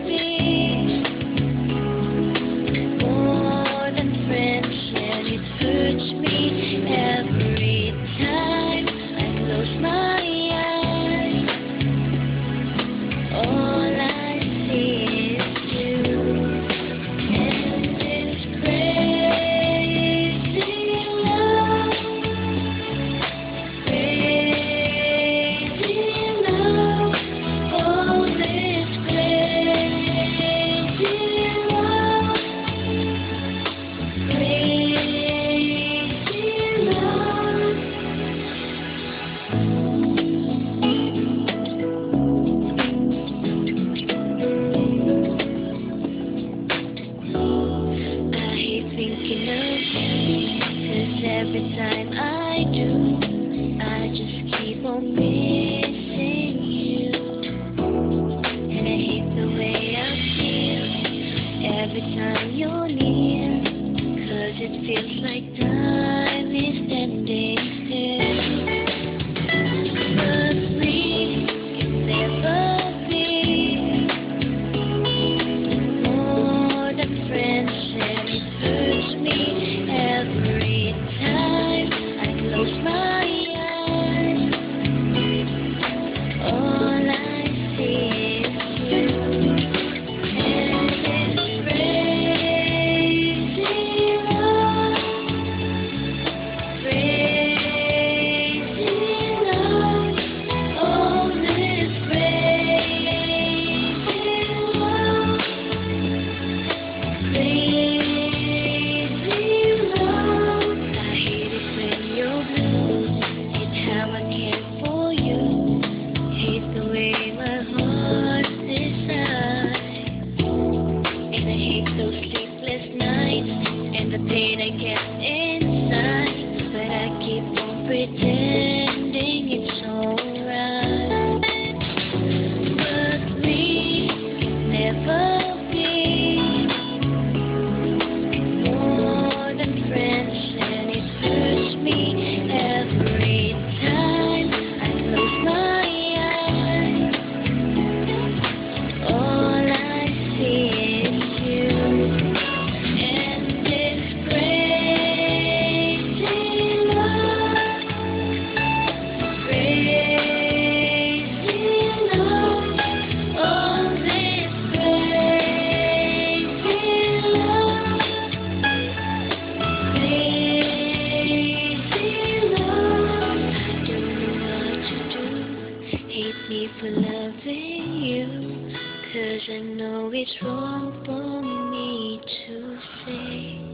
be more than friends, and it hurts me every time I close my eyes. All I see is you and this crazy love, crazy love. Oh, this crazy love, crazy love. I hate thinking of you, 'cause every time I do, I just keep on missing you. And I hate the way I feel every time you're near, 'cause it feels like time is standing still. But we can never be more than friends, and it hurts me every time I close my eyes. All I see is you and this crazy love, crazy love. Oh, this crazy love, crazy love. I hate it when you're blue, hate how I care for you, hate the way my heart decides, and I hate those sleepless nights and the pain I get inside, but I keep on pretending it's alright. But we can never be more than friends, and it hurts me every time I close my eyes. All I see is you and this crazy love, crazy love. Oh, this crazy love, crazy love. I don't know what to do. Hate me for loving you, 'cause I know it's wrong for me to say.